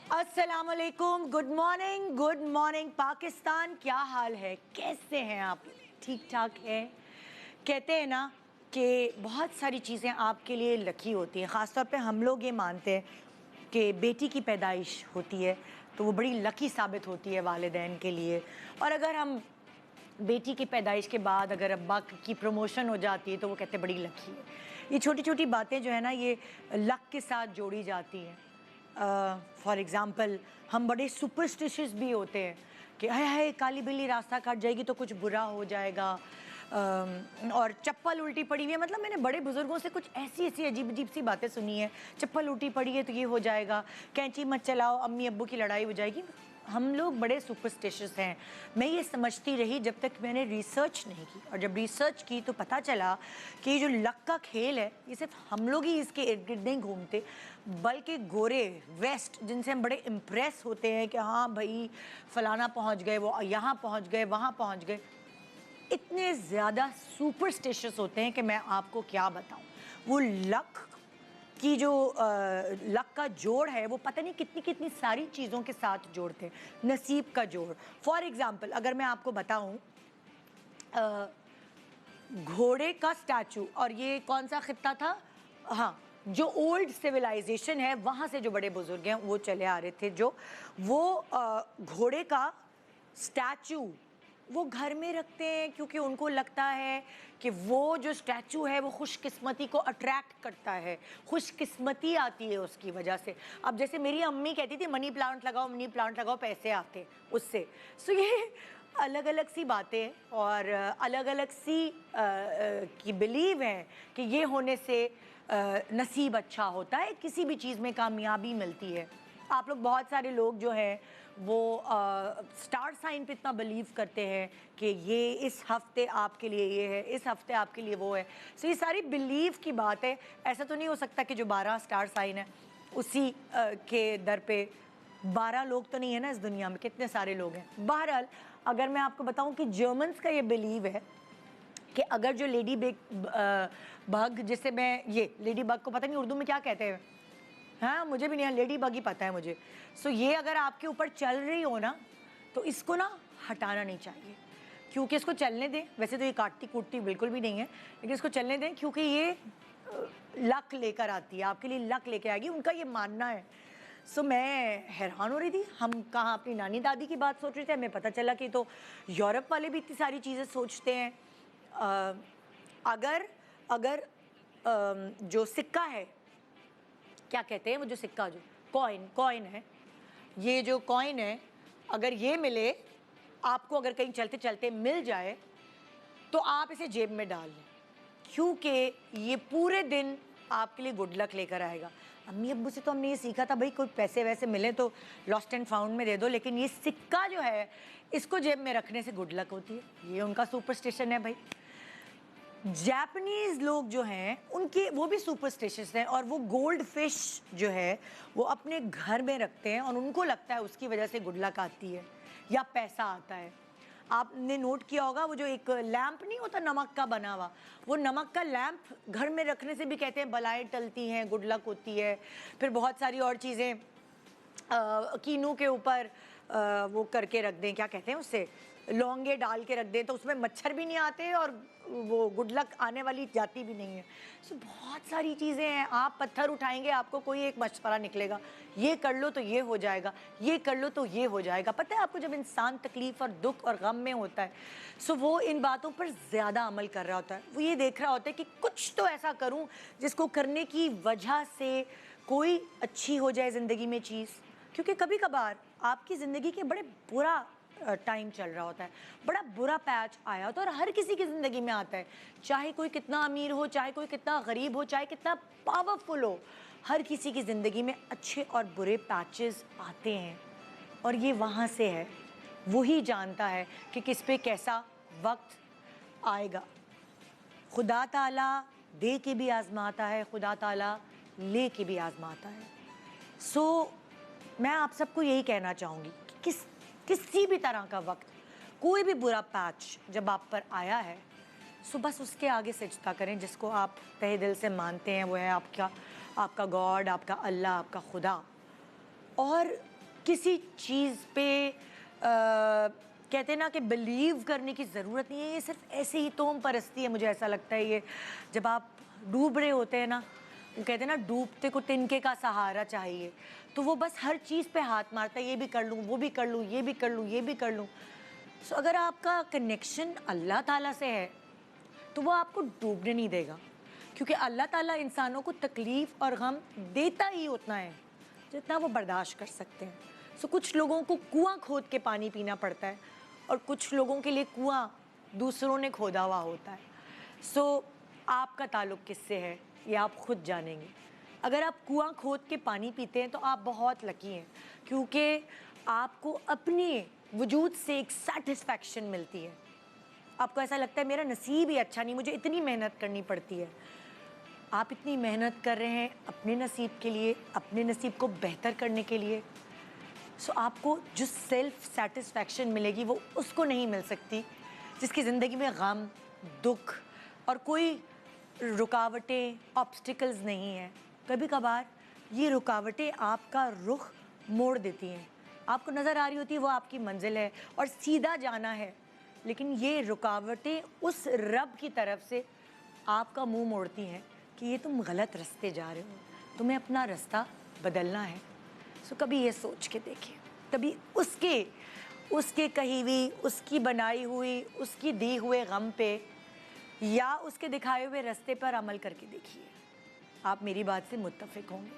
अस्सलामुअलैकुम, good morning Pakistan. क्या हाल है, कैसे हैं आप? ठीक ठाक है। कहते हैं ना कि बहुत सारी चीज़ें आपके लिए लकी होती हैं। ख़ास तौर पे हम लोग ये मानते हैं कि बेटी की पैदाइश होती है तो वो बड़ी लकी साबित होती है वालिदैन के लिए। और अगर हम बेटी की पैदाइश के बाद अगर अब्बा की प्रमोशन हो जाती है तो वो कहते हैं बड़ी लकी है। ये छोटी छोटी बातें जो है ना, ये लक के साथ जोड़ी जाती हैं। फॉर एग्ज़ाम्पल, हम बड़े सुपरस्टिशियस भी होते हैं कि हाय हाय काली बिल्ली रास्ता काट जाएगी तो कुछ बुरा हो जाएगा। और चप्पल उल्टी पड़ी हुई है, मतलब मैंने बड़े बुजुर्गों से कुछ ऐसी ऐसी अजीब अजीब सी बातें सुनी है। चप्पल उल्टी पड़ी है तो ये हो जाएगा, कैंची मत चलाओ अम्मी अब्बू की लड़ाई हो जाएगी। हम लोग बड़े सुपरस्टिशियस हैं। मैं ये समझती रही जब तक मैंने रिसर्च नहीं की, और जब रिसर्च की तो पता चला कि ये जो लक का खेल है ये सिर्फ हम लोग ही इसके इर्द गिर्द नहीं घूमते, बल्कि गोरे वेस्ट जिनसे हम बड़े इम्प्रेस होते हैं कि हाँ भाई फलाना पहुंच गए, वो यहाँ पहुंच गए, वहाँ पहुंच गए, इतने ज़्यादा सुपरस्टिशियस होते हैं कि मैं आपको क्या बताऊं। वो लक की जो लक का जोड़ है वो पता नहीं कितनी कितनी सारी चीज़ों के साथ जोड़ते हैं, नसीब का जोड़। फॉर एग्ज़ाम्पल अगर मैं आपको बताऊं, घोड़े का स्टैचू, और ये कौन सा खित्ता था? हाँ, जो ओल्ड सिविलाइजेशन है वहाँ से जो बड़े बुजुर्ग हैं वो चले आ रहे थे, जो वो घोड़े का स्टैचू वो घर में रखते हैं क्योंकि उनको लगता है कि वो जो स्टैचू है वो खुशकिस्मती को अट्रैक्ट करता है, खुशकिस्मती आती है उसकी वजह से। अब जैसे मेरी अम्मी कहती थी मनी प्लांट लगाओ पैसे आते उससे। सो ये अलग अलग सी बातें और अलग अलग सी की बिलीव है कि ये होने से नसीब अच्छा होता है, किसी भी चीज़ में कामयाबी मिलती है। आप लोग बहुत सारे लोग जो हैं वो स्टार साइन पे इतना बिलीव करते हैं कि ये इस हफ्ते आपके लिए ये है, इस हफ्ते आपके लिए वो है। सो ये सारी बिलीव की बात है। ऐसा तो नहीं हो सकता कि जो 12 स्टार साइन है उसी के दर पे 12 लोग तो नहीं है ना इस दुनिया में, कितने सारे लोग हैं। बहरहाल अगर मैं आपको बताऊं कि जर्मन्स का ये बिलीव है कि अगर जो लेडी बग, जिसे मैं ये लेडी बग को पता नहीं उर्दू में क्या कहते हैं, हाँ मुझे भी नहीं, लेडी बग ही पता है मुझे। सो ये अगर आपके ऊपर चल रही हो ना तो इसको ना हटाना नहीं चाहिए, क्योंकि इसको चलने दें। वैसे तो ये काटती कूटती बिल्कुल भी नहीं है, लेकिन इसको चलने दें क्योंकि ये लक लेकर आती है, आपके लिए लक लेकर आएगी, उनका ये मानना है। सो मैं हैरान हो रही थी, हम कहाँ अपनी नानी दादी की बात सोच रहे थे, हमें पता चला कि तो यूरोप वाले भी इतनी सारी चीज़ें सोचते हैं। अगर अगर जो सिक्का है, क्या कहते हैं वो जो सिक्का, जो कॉइन है, ये जो कॉइन है अगर ये मिले आपको, अगर कहीं चलते चलते मिल जाए तो आप इसे जेब में डाल लें, क्योंकि ये पूरे दिन आपके लिए गुड लक लेकर आएगा। अम्मी अब्बू से तो हमने ये सीखा था भाई कोई पैसे वैसे मिले तो लॉस्ट एंड फाउंड में दे दो, लेकिन ये सिक्का जो है इसको जेब में रखने से गुड लक होती है। ये उनका सुपरस्टिशन है भाई। जापानीज लोग जो हैं उनके वो भी सुपरस्टिशियस हैं, और वो गोल्ड फिश जो है वो अपने घर में रखते हैं और उनको लगता है उसकी वजह से गुड लक आती है या पैसा आता है। आपने नोट किया होगा वो जो एक लैंप नहीं होता नमक का बना हुआ, वो नमक का लैंप घर में रखने से भी कहते हैं बलाएं टलती हैं, गुड लक होती है। फिर बहुत सारी और चीज़ें, कीनू के ऊपर वो करके रख दें, क्या कहते हैं उससे, लौंगे डाल के रख दें तो उसमें मच्छर भी नहीं आते और वो गुड लक आने वाली जाती भी नहीं है। सो बहुत सारी चीज़ें हैं। आप पत्थर उठाएंगे आपको कोई एक मशवरा निकलेगा, ये कर लो तो ये हो जाएगा, ये कर लो तो ये हो जाएगा। पता है आपको, जब इंसान तकलीफ़ और दुख और गम में होता है सो वो इन बातों पर ज़्यादा अमल कर रहा होता है। वो ये देख रहा होता है कि कुछ तो ऐसा करूँ जिसको करने की वजह से कोई अच्छी हो जाए ज़िंदगी में चीज़। क्योंकि कभी कभार आपकी ज़िंदगी के बड़े बुरा टाइम चल रहा होता है, बड़ा बुरा पैच आया होता है, और हर किसी की ज़िंदगी में आता है, चाहे कोई कितना अमीर हो, चाहे कोई कितना गरीब हो, चाहे कितना पावरफुल हो, हर किसी की ज़िंदगी में अच्छे और बुरे पैचेस आते हैं। और ये वहाँ से है, वही जानता है कि किस पे कैसा वक्त आएगा। खुदा ताला दे के भी आजमाता है, खुदा ताला ले के भी आजमाता है। सो मैं आप सबको यही कहना चाहूँगी कि किसी भी तरह का वक्त, कोई भी बुरा पैच जब आप पर आया है सो बस उसके आगे सजदा करें। जिसको आप तहे दिल से मानते हैं वो है आपका गॉड, आपका अल्लाह, आपका खुदा। और किसी चीज़ पे कहते हैं ना कि बिलीव करने की ज़रूरत नहीं है। ये सिर्फ ऐसे ही तोम परस्ती है, मुझे ऐसा लगता है। ये जब आप डूब रहे होते हैं ना, वो कहते हैं ना डूबते को तिनके का सहारा चाहिए, तो वो बस हर चीज़ पे हाथ मारता है, ये भी कर लूँ, वो भी कर लूँ, ये भी कर लूँ, ये भी कर लूँ। सो अगर आपका कनेक्शन अल्लाह ताला से है तो वो आपको डूबने नहीं देगा, क्योंकि अल्लाह ताला इंसानों को तकलीफ़ और गम देता ही उतना है जितना वो बर्दाश्त कर सकते हैं। सो कुछ लोगों को कुआं खोद के पानी पीना पड़ता है और कुछ लोगों के लिए कुआं दूसरों ने खोदा हुआ होता है। सो आपका ताल्लुक़ किससे है ये आप खुद जानेंगे। अगर आप कुआं खोद के पानी पीते हैं तो आप बहुत लकी हैं, क्योंकि आपको अपने वजूद से एक सेटिस्फैक्शन मिलती है। आपको ऐसा लगता है मेरा नसीब ही अच्छा नहीं, मुझे इतनी मेहनत करनी पड़ती है। आप इतनी मेहनत कर रहे हैं अपने नसीब के लिए, अपने नसीब को बेहतर करने के लिए। सो आपको जो सेल्फ सेटिस्फैक्शन मिलेगी वो उसको नहीं मिल सकती जिसकी ज़िंदगी में गम, दुख और कोई रुकावटें, ऑब्स्टिकल्स नहीं हैं। कभी कभार ये रुकावटें आपका रुख मोड़ देती हैं। आपको नज़र आ रही होती है वो आपकी मंजिल है और सीधा जाना है, लेकिन ये रुकावटें उस रब की तरफ से आपका मुंह मोड़ती हैं कि ये तुम गलत रास्ते जा रहे हो, तुम्हें अपना रास्ता बदलना है। सो कभी ये सोच के देखिए, कभी उसके उसके कही हुई, उसकी बनाई हुई, उसकी दी हुए गम पे या उसके दिखाए हुए रास्ते पर अमल करके देखिए। आप मेरी बात से मुत्तफिक होंगे।